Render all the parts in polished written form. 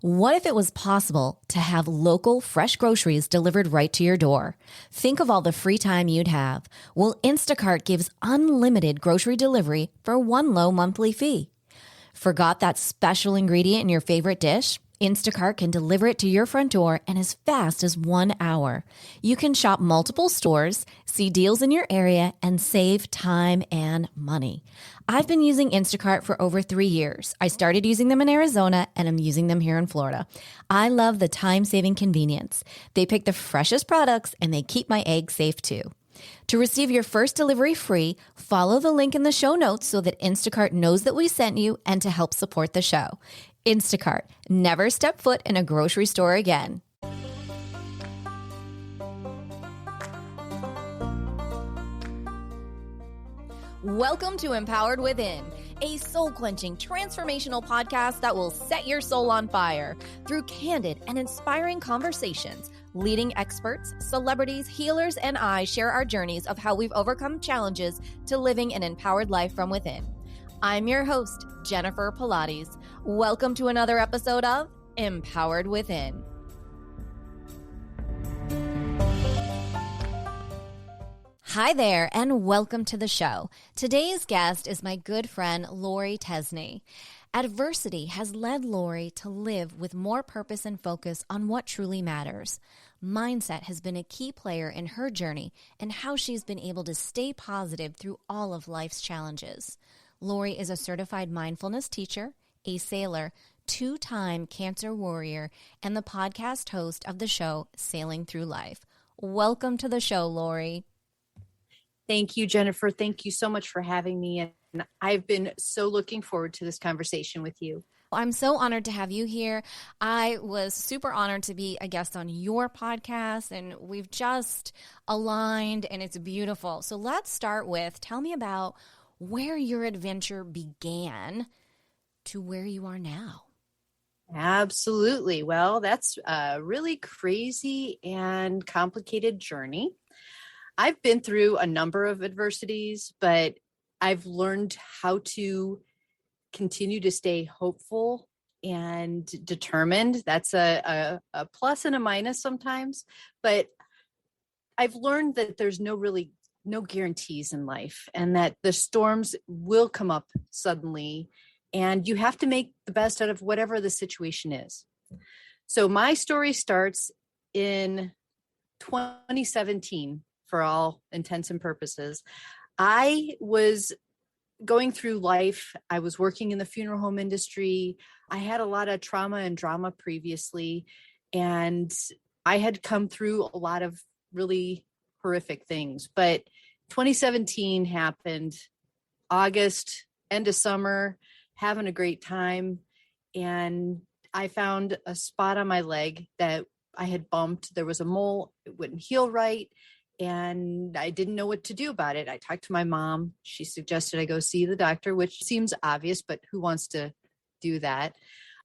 What if it was possible to have local, fresh groceries delivered right to your door? Think of all the free time you'd have. Well, Instacart gives unlimited grocery delivery for one low monthly fee. Forgot that special ingredient in your favorite dish? Instacart can deliver it to your front door in as fast as 1 hour. You can shop multiple stores, see deals in your area, and save time and money. I've been using Instacart for over 3 years. I started using them in Arizona, and I'm using them here in Florida. I love the time-saving convenience. They pick the freshest products, and they keep my eggs safe too. To receive your first delivery free, follow the link in the show notes so that Instacart knows that we sent you and to help support the show. Instacart. Never step foot in a grocery store again. Welcome to Empowered Within, a soul-quenching, transformational podcast that will set your soul on fire through candid and inspiring conversations. Leading experts, celebrities, healers, and I share our journeys of how we've overcome challenges to living an empowered life from within. I'm your host, Jennifer Pilates. Welcome to another episode of Empowered Within. Hi there, and welcome to the show. Today's guest is my good friend, Lorie Tesny. Adversity has led Lorie to live with more purpose and focus on what truly matters. Mindset has been a key player in her journey and how she's been able to stay positive through all of life's challenges. Lorie is a certified mindfulness teacher, a sailor, 2-time cancer warrior, and the podcast host of the show, Sailing Through Life. Welcome to the show, Lorie. Thank you, Jennifer. Thank you so much for having me. And I've been so looking forward to this conversation with you. I'm so honored to have you here. I was super honored to be a guest on your podcast, and we've just aligned, and it's beautiful. So let's start with, tell me about where your adventure began to where you are now. Absolutely. Well, that's a really crazy and complicated journey. I've been through a number of adversities, but I've learned how to continue to stay hopeful and determined. That's a plus and a minus sometimes, but I've learned that there's no guarantees in life, and that the storms will come up suddenly, and you have to make the best out of whatever the situation is. So my story starts in 2017 for all intents and purposes. I was going through life. I was working in the funeral home industry. I had a lot of trauma and drama previously, and I had come through a lot of really horrific things. But 2017 happened, August, end of summer, having a great time. And I found a spot on my leg that I had bumped. There was a mole, it wouldn't heal right. And I didn't know what to do about it. I talked to my mom. She suggested I go see the doctor, which seems obvious, but who wants to do that?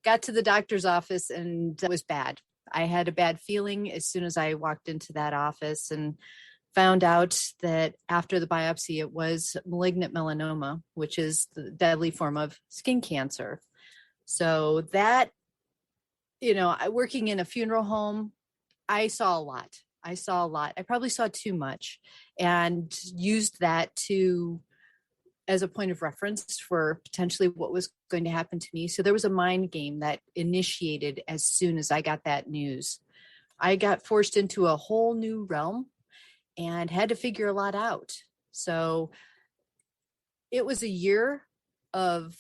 Got to the doctor's office, and it was bad. I had a bad feeling as soon as I walked into that office, and found out that after the biopsy, it was malignant melanoma, which is the deadly form of skin cancer. So that, working in a funeral home, I saw a lot. I probably saw too much, and used that as a point of reference for potentially what was going to happen to me. So there was a mind game that initiated as soon as I got that news. I got forced into a whole new realm and had to figure a lot out. So it was a year of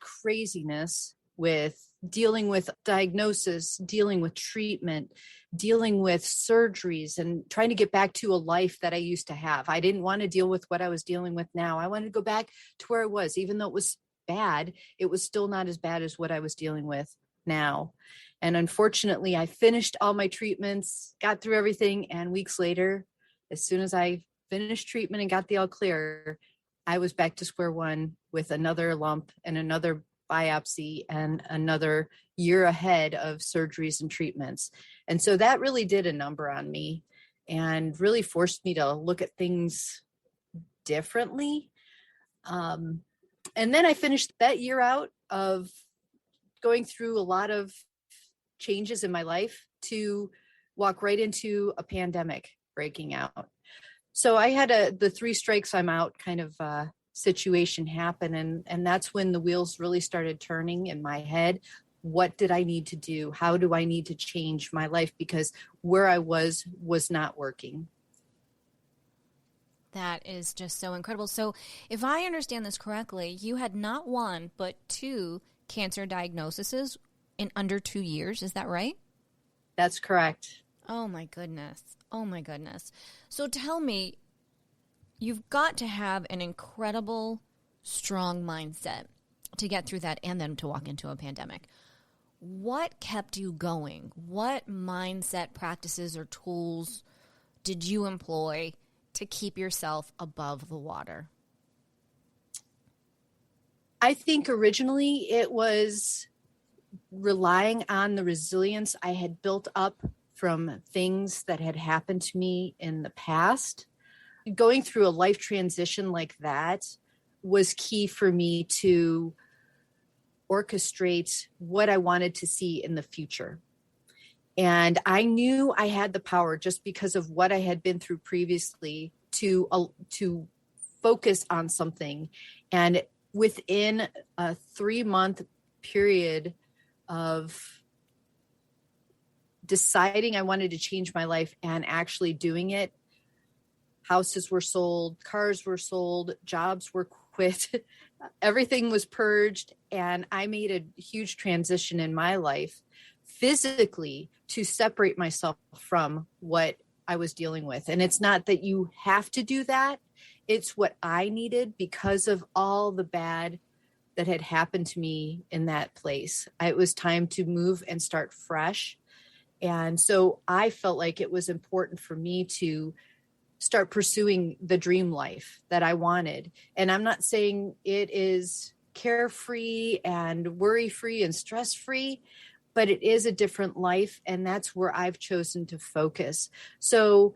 craziness with dealing with diagnosis, dealing with treatment, dealing with surgeries, and trying to get back to a life that I used to have. I didn't want to deal with what I was dealing with now. I wanted to go back to where I was. Even though it was bad, it was still not as bad as what I was dealing with now. And unfortunately, I finished all my treatments, got through everything, and weeks later, as soon as I finished treatment and got the all clear, I was back to square one with another lump and another biopsy and another year ahead of surgeries and treatments. And so that really did a number on me and really forced me to look at things differently. And then I finished that year out of going through a lot of changes in my life to walk right into a pandemic breaking out. So I had the three strikes I'm out kind of situation happen. And that's when the wheels really started turning in my head. What did I need to do? How do I need to change my life? Because where I was not working. That is just so incredible. So if I understand this correctly, you had not one, but two cancer diagnoses in under 2 years. Is that right? That's correct. Oh my goodness. Oh my goodness. So tell me, you've got to have an incredible, strong mindset to get through that and then to walk into a pandemic. What kept you going? What mindset practices or tools did you employ to keep yourself above the water? I think originally it was relying on the resilience I had built up from things that had happened to me in the past. Going through a life transition like that was key for me to orchestrate what I wanted to see in the future. And I knew I had the power just because of what I had been through previously to focus on something. And within a 3-month period of deciding I wanted to change my life and actually doing it, houses were sold, cars were sold, jobs were quit, everything was purged. And I made a huge transition in my life physically to separate myself from what I was dealing with. And it's not that you have to do that. It's what I needed because of all the bad that had happened to me in that place. It was time to move and start fresh. And so I felt like it was important for me to start pursuing the dream life that I wanted. And I'm not saying it is carefree and worry-free and stress-free, but it is a different life. And that's where I've chosen to focus. So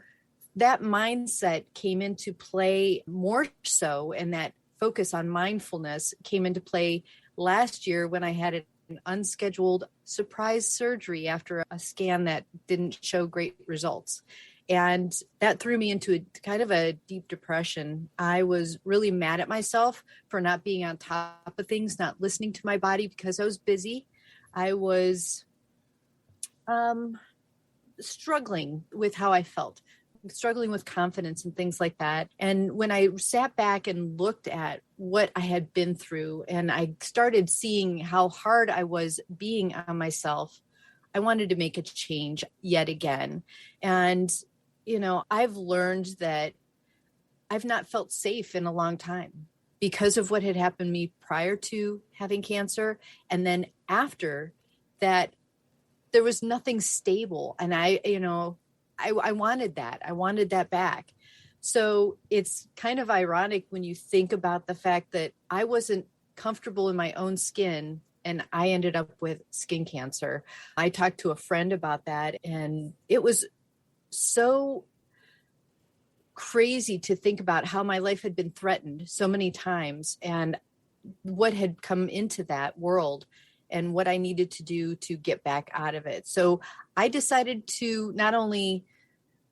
that mindset came into play more so, and that focus on mindfulness came into play last year when I had an unscheduled surprise surgery after a scan that didn't show great results. And that threw me into a kind of a deep depression. I was really mad at myself for not being on top of things, not listening to my body because I was busy. I was struggling with how I felt, struggling with confidence and things like that. And when I sat back and looked at what I had been through and I started seeing how hard I was being on myself, I wanted to make a change yet again. And, you know, I've learned that I've not felt safe in a long time because of what had happened to me prior to having cancer. And then after that, there was nothing stable. And I wanted that. I wanted that back. So it's kind of ironic when you think about the fact that I wasn't comfortable in my own skin and I ended up with skin cancer. I talked to a friend about that, and it was so crazy to think about how my life had been threatened so many times and what had come into that world and what I needed to do to get back out of it. So I decided to not only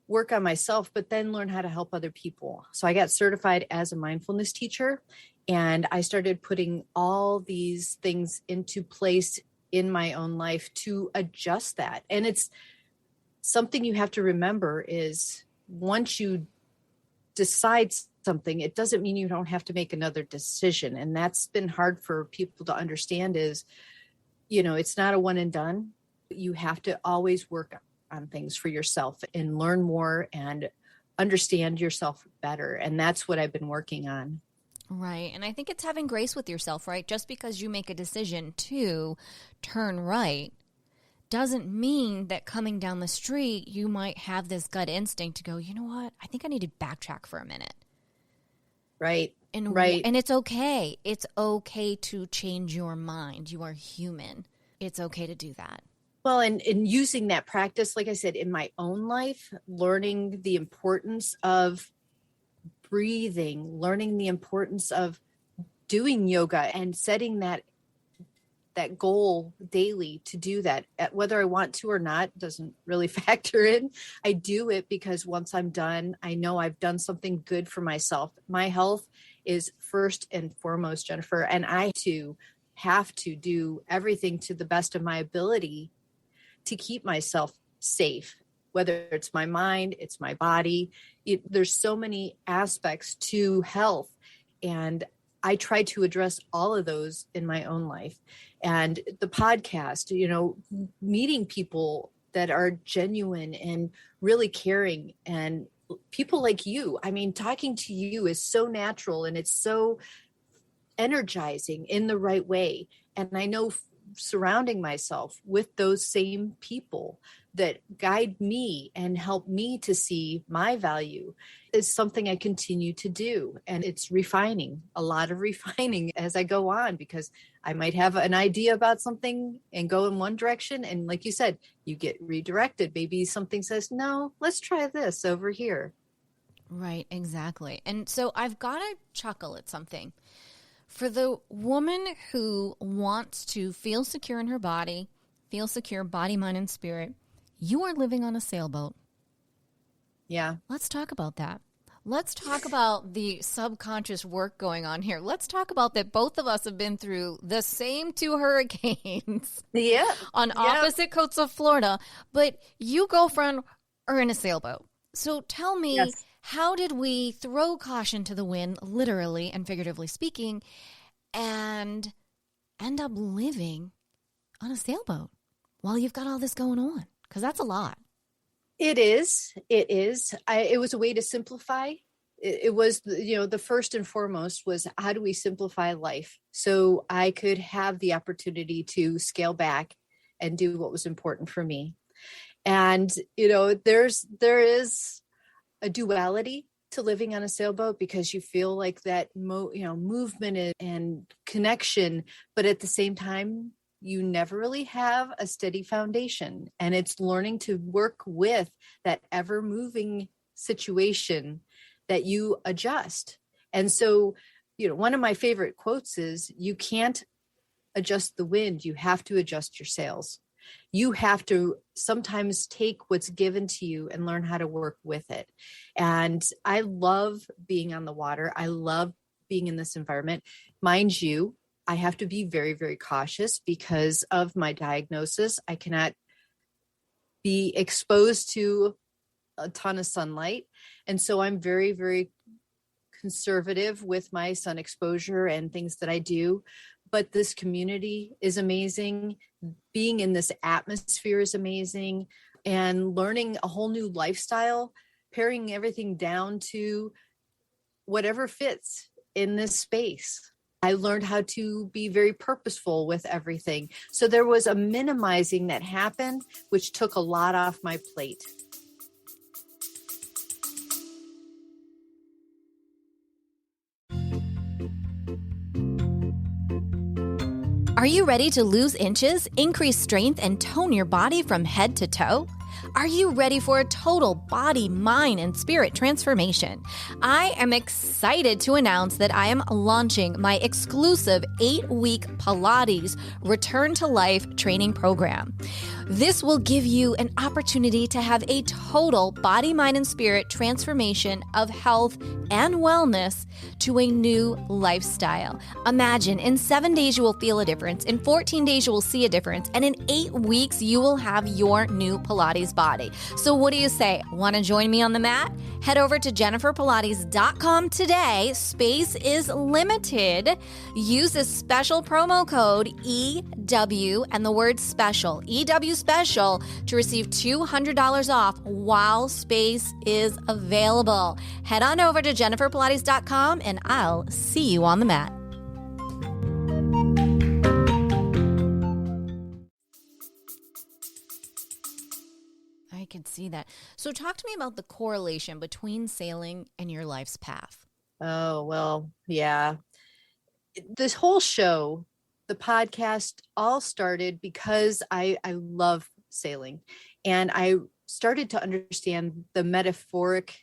work on myself, but then learn how to help other people. So I got certified as a mindfulness teacher, and I started putting all these things into place in my own life to adjust that. And it's something you have to remember is once you decide something, it doesn't mean you don't have to make another decision. And that's been hard for people to understand is, you know, it's not a one and done. You have to always work on things for yourself and learn more and understand yourself better. And that's what I've been working on. Right. And I think it's having grace with yourself, right? Just because you make a decision to turn right doesn't mean that coming down the street, you might have this gut instinct to go, you know what? I think I need to backtrack for a minute. Right. And right. And it's okay. It's okay to change your mind. You are human. It's okay to do that. Well, and using that practice, like I said, in my own life, learning the importance of breathing, learning the importance of doing yoga and setting that that goal daily to do that. Whether I want to or not doesn't really factor in. I do it because once I'm done, I know I've done something good for myself. My health is first and foremost, Jennifer, and I too have to do everything to the best of my ability to keep myself safe, whether it's my mind, it's my body. There's so many aspects to health, and I try to address all of those in my own life. And the podcast, meeting people that are genuine and really caring, and people like you. I mean, talking to you is so natural and it's so energizing in the right way. And I know surrounding myself with those same people that guide me and help me to see my value is something I continue to do. And it's refining, a lot of refining as I go on, because I might have an idea about something and go in one direction. And like you said, you get redirected. Maybe something says, no, let's try this over here. Right, exactly. And so I've got to chuckle at something. For the woman who wants to feel secure in her body, feel secure body, mind, and spirit, you are living on a sailboat. Yeah. Let's talk about that. Let's talk about the subconscious work going on here. Let's talk about that both of us have been through the same 2 hurricanes on opposite coasts of Florida, but you, girlfriend, are in a sailboat. So tell me, yes. How did we throw caution to the wind, literally and figuratively speaking, and end up living on a sailboat while you've got all this going on? Because that's a lot. It is. It was a way to simplify. It was, the first and foremost was, how do we simplify life so I could have the opportunity to scale back and do what was important for me. And, there is a duality to living on a sailboat, because you feel like that, movement and connection, but at the same time, you never really have a steady foundation. And it's learning to work with that ever moving situation that you adjust. And so, one of my favorite quotes is, you can't adjust the wind, you have to adjust your sails. You have to sometimes take what's given to you and learn how to work with it. And I love being on the water. I love being in this environment. Mind you, I have to be very, very cautious because of my diagnosis. I cannot be exposed to a ton of sunlight. And so I'm very, very conservative with my sun exposure and things that I do. But this community is amazing. Being in this atmosphere is amazing. And learning a whole new lifestyle, paring everything down to whatever fits in this space. I learned how to be very purposeful with everything. So there was a minimizing that happened, which took a lot off my plate. Are you ready to lose inches, increase strength, and tone your body from head to toe? Are you ready for a total body, mind, and spirit transformation? I am excited to announce that I am launching my exclusive 8-week Pilates Return to Life training program. This will give you an opportunity to have a total body, mind, and spirit transformation of health and wellness to a new lifestyle. Imagine in 7 days you will feel a difference, in 14 days you will see a difference, and in 8 weeks you will have your new Pilates body. So what do you say? Want to join me on the mat? Head over to jenniferpilates.com today. Space is limited. Use this special promo code EW and the word special, EW special, to receive $200 off while space is available. Head on over to jenniferpilates.com and I'll see you on the mat. I can see that. So talk to me about the correlation between sailing and your life's path. Oh, well, yeah. This whole show, the podcast, all started because I love sailing. And I started to understand the metaphoric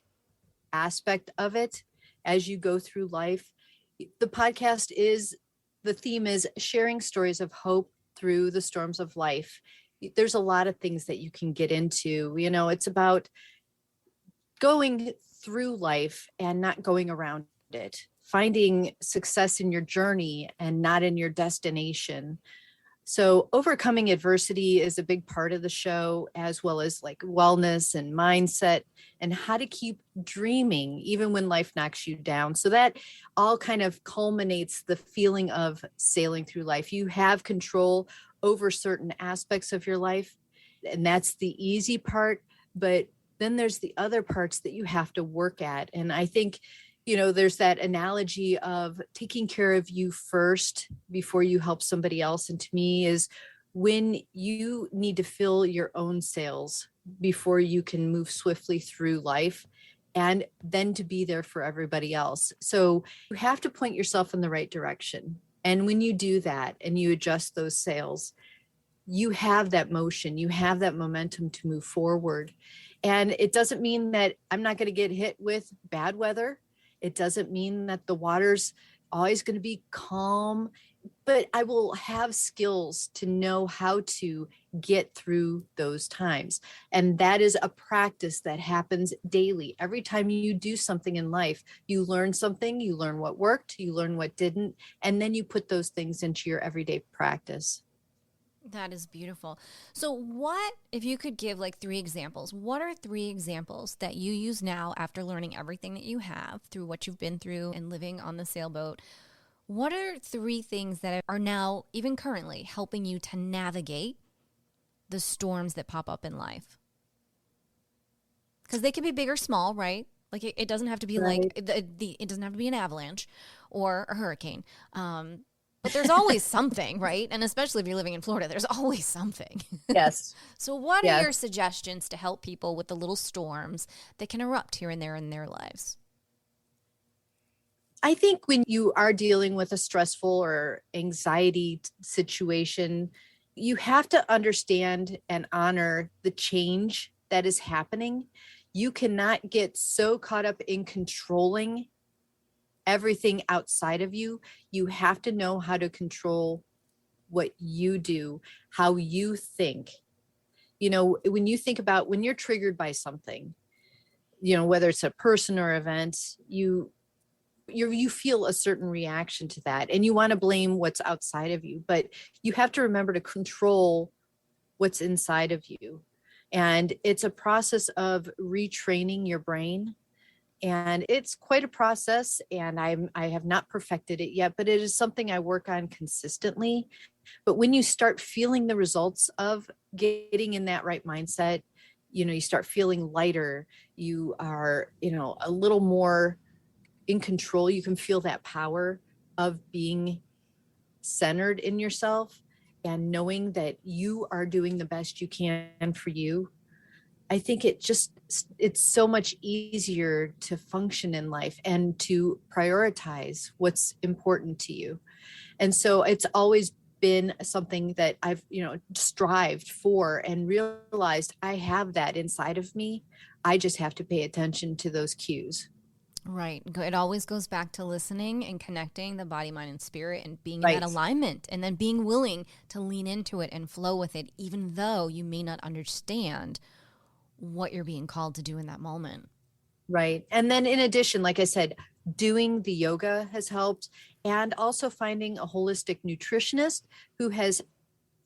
aspect of it as you go through life. The theme is sharing stories of hope through the storms of life, there's a lot of things that you can get into. It's about going through life and not going around it, finding success in your journey and not in your destination. So overcoming adversity is a big part of the show, as well as like wellness and mindset and how to keep dreaming even when life knocks you down. So that all kind of culminates the feeling of sailing through life. You have control over certain aspects of your life, and that's the easy part. But then there's the other parts that you have to work at. And I think, there's that analogy of taking care of you first before you help somebody else. And to me is when you need to fill your own sails before you can move swiftly through life, and then to be there for everybody else. So you have to point yourself in the right direction. And when you do that and you adjust those sails, you have that motion, you have that momentum to move forward. And it doesn't mean that I'm not going to get hit with bad weather. It doesn't mean that the water's always going to be calm, but I will have skills to know how to get through those times. And that is a practice that happens daily. Every time you do something in life, you learn something, you learn what worked, you learn what didn't, and then you put those things into your everyday practice. That is beautiful. So what, if you could give like 3 examples, what are 3 examples that you use now after learning everything that you have through what you've been through and living on the sailboat? What are 3 things that are now, even currently, helping you to navigate the storms that pop up in life? Because they can be big or small, right? Like it doesn't have to be Right. like, it doesn't have to be an avalanche or a hurricane. But there's always something, right? And especially if you're living in Florida, there's always something. Yes. So what are Yes. your suggestions to help people with the little storms that can erupt here and there in their lives? I think when you are dealing with a stressful or anxiety situation, you have to understand and honor the change that is happening. You cannot get so caught up in controlling everything outside of you. You have to know how to control what you do, how you think. When you think about when you're triggered by something, whether it's a person or event, you feel a certain reaction to that, and you want to blame what's outside of you, but you have to remember to control what's inside of you. And it's a process of retraining your brain. And it's quite a process, and I have not perfected it yet, but it is something I work on consistently. But when you start feeling the results of getting in that right mindset, you start feeling lighter. You are, a little more in control. You can feel that power of being centered in yourself and knowing that you are doing the best you can for you. I think it's so much easier to function in life and to prioritize what's important to you. And so it's always been something that I've, strived for and realized I have that inside of me. I just have to pay attention to those cues. Right. It always goes back to listening and connecting the body, mind, and spirit and being in that Right. alignment, and then being willing to lean into it and flow with it, even though you may not understand what you're being called to do in that moment. Right. And then in addition, like I said, doing the yoga has helped, and also finding a holistic nutritionist who has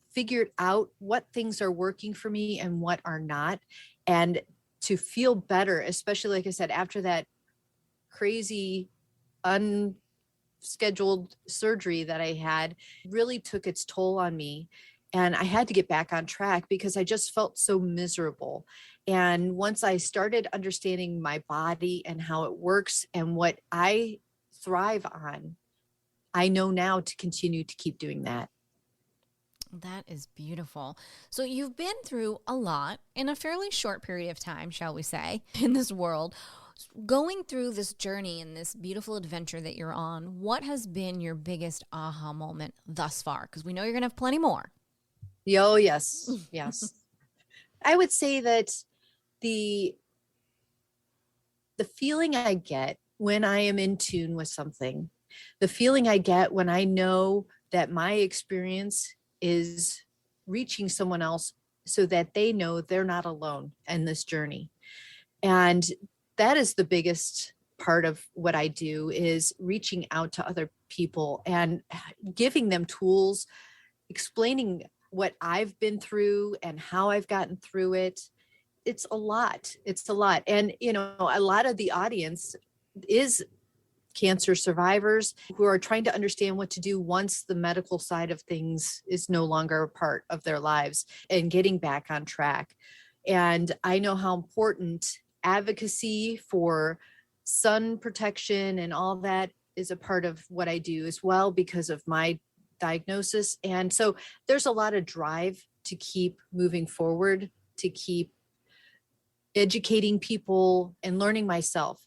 figured out what things are working for me and what are not. And to feel better, especially like I said, after that crazy unscheduled surgery that I had, really took its toll on me. And I had to get back on track because I just felt so miserable. And once I started understanding my body and how it works and what I thrive on, I know now to continue to keep doing that. That is beautiful. So you've been through a lot in a fairly short period of time, shall we say, in this world. Going through this journey and this beautiful adventure that you're on, what has been your biggest aha moment thus far? Because we know you're going to have plenty more. Oh, yes. Yes. I would say that the feeling I get when I am in tune with something, the feeling I get when I know that my experience is reaching someone else so that they know they're not alone in this journey. And that is the biggest part of what I do, is reaching out to other people and giving them tools, explaining what I've been through and how I've gotten through it. It's a lot. It's a lot. And, a lot of the audience is cancer survivors who are trying to understand what to do once the medical side of things is no longer a part of their lives, and getting back on track. And I know how important advocacy for sun protection and all that is a part of what I do as well, because of my diagnosis. And so there's a lot of drive to keep moving forward, to keep educating people and learning myself,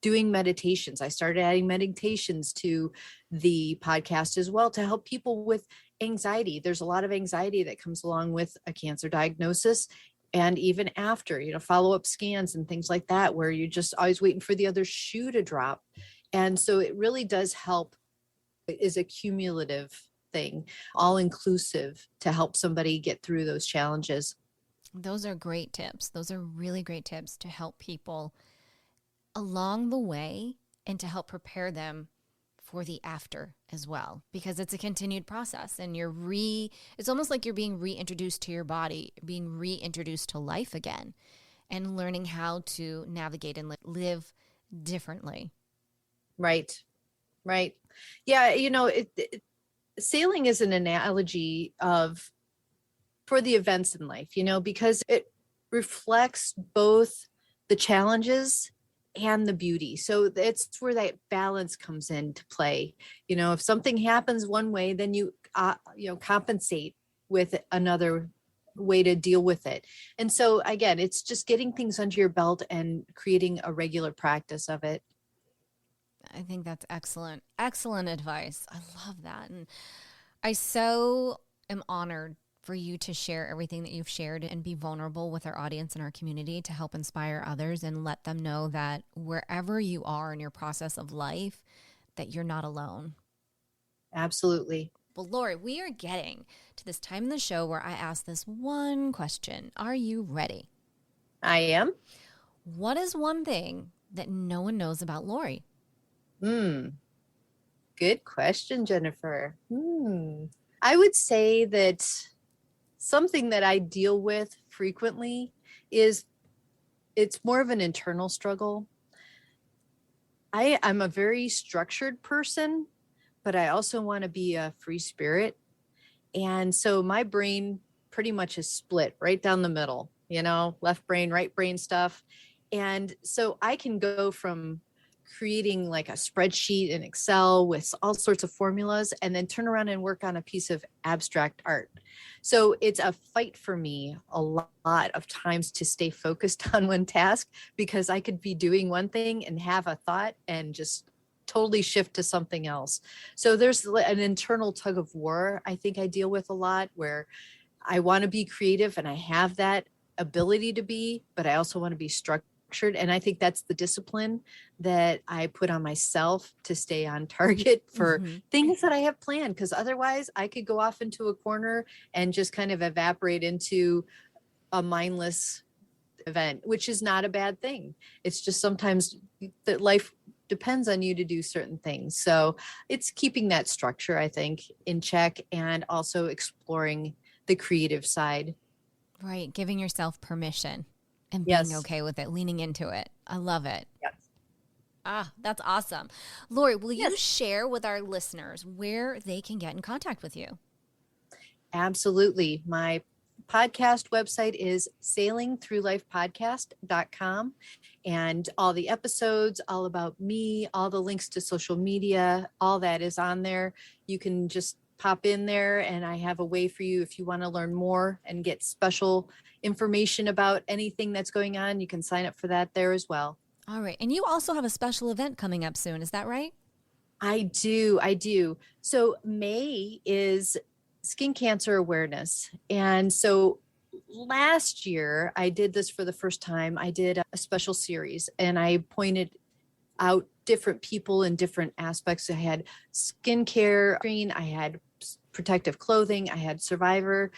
doing meditations. I started adding meditations to the podcast as well to help people with anxiety. There's a lot of anxiety that comes along with a cancer diagnosis, and even after, follow-up scans and things like that, where you're just always waiting for the other shoe to drop. And so it really does help. It is a cumulative thing, all inclusive, to help somebody get through those challenges. Those are great tips. Those are really great tips to help people along the way and to help prepare them for the after as well, because it's a continued process, and it's almost like you're being reintroduced to your body, being reintroduced to life again, and learning how to navigate and live differently. Right. Yeah. Sailing is an analogy for the events in life, because it reflects both the challenges and the beauty. So it's where that balance comes into play. If something happens one way, then you compensate with another way to deal with it. And so again, it's just getting things under your belt and creating a regular practice of it. I think that's excellent. Excellent advice. I love that. And I so am honored for you to share everything that you've shared and be vulnerable with our audience and our community to help inspire others and let them know that wherever you are in your process of life, that you're not alone. Absolutely. Well, Lorie, we are getting to this time in the show where I ask this one question. Are you ready? I am. What is one thing that no one knows about Lorie? Good question, Jennifer. I would say that something that I deal with frequently is it's more of an internal struggle. I'm a very structured person, but I also want to be a free spirit. And so my brain pretty much is split right down the middle, left brain, right brain stuff. And so I can go from creating like a spreadsheet in Excel with all sorts of formulas and then turn around and work on a piece of abstract art. So it's a fight for me a lot of times to stay focused on one task, because I could be doing one thing and have a thought and just totally shift to something else. So there's an internal tug of war I think I deal with a lot, where I want to be creative and I have that ability to be, but I also want to be structured. And I think that's the discipline that I put on myself to stay on target for things that I have planned, because otherwise I could go off into a corner and just kind of evaporate into a mindless event, which is not a bad thing. It's just sometimes that life depends on you to do certain things. So it's keeping that structure, I think, in check, and also exploring the creative side. Right. Giving yourself permission. And being okay with it, leaning into it. I love it. Yes. That's awesome. Lorie, will you share with our listeners where they can get in contact with you? Absolutely. My podcast website is sailingthroughlifepodcast.com, and all the episodes, all about me, all the links to social media, all that is on there. You can just pop in there, and I have a way for you if you want to learn more and get special information about anything that's going on. You can sign up for that there as well. All right. And you also have a special event coming up soon. Is that right? I do. So May is Skin Cancer Awareness. And so last year I did this for the first time. I did a special series, and I pointed out different people in different aspects. I had skincare, I had protective clothing. I had Survivor.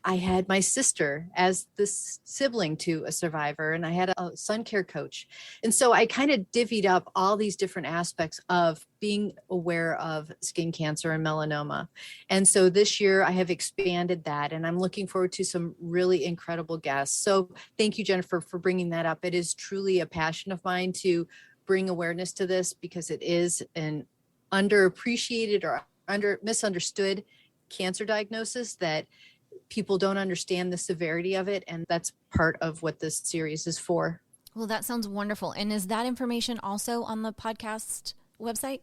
I had my sister as the sibling to a survivor, and I had a sun care coach. And so I kind of divvied up all these different aspects of being aware of skin cancer and melanoma. And so this year I have expanded that, and I'm looking forward to some really incredible guests. So thank you, Jennifer, for bringing that up. It is truly a passion of mine to bring awareness to this, because it is an underappreciated or misunderstood cancer diagnosis that people don't understand the severity of it. And that's part of what this series is for. Well, that sounds wonderful. And is that information also on the podcast website?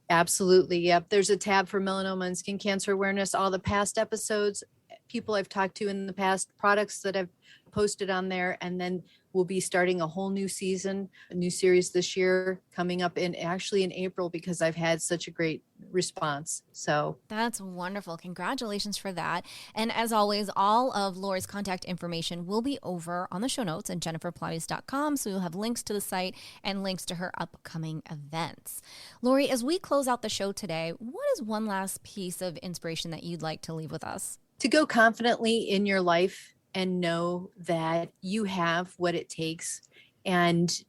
Absolutely. Yep. There's a tab for melanoma and skin cancer awareness. All the past episodes, people I've talked to in the past, products that I've posted on there. And then we'll be starting a whole new season, a new series this year, coming up in April, because I've had such a great response. So that's wonderful. Congratulations for that. And as always, all of Lorie's contact information will be over on the show notes at jenniferpilates.com. So you'll have links to the site and links to her upcoming events. Lorie, as we close out the show today, what is one last piece of inspiration that you'd like to leave with us? To go confidently in your life and know that you have what it takes, and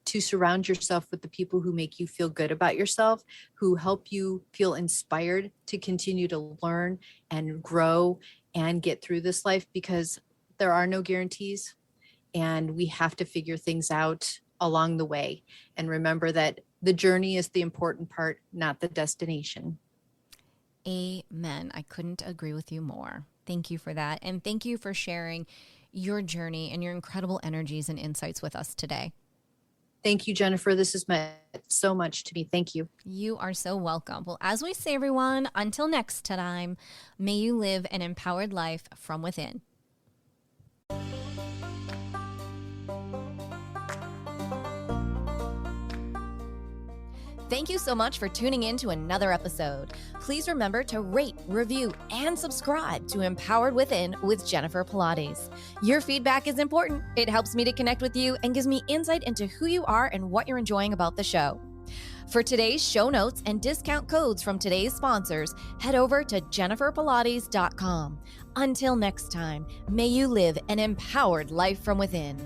to surround yourself with the people who make you feel good about yourself, who help you feel inspired to continue to learn and grow and get through this life, because there are no guarantees and we have to figure things out along the way. And remember that the journey is the important part, not the destination. Amen. I couldn't agree with you more. Thank you for that. And thank you for sharing your journey and your incredible energies and insights with us today. Thank you, Jennifer. This has meant so much to me. Thank you. You are so welcome. Well, as we say, everyone, until next time, may you live an empowered life from within. Thank you so much for tuning in to another episode. Please remember to rate, review, and subscribe to Empowered Within with Jennifer Pilates. Your feedback is important. It helps me to connect with you and gives me insight into who you are and what you're enjoying about the show. For today's show notes and discount codes from today's sponsors, head over to jenniferpilates.com. Until next time, may you live an empowered life from within.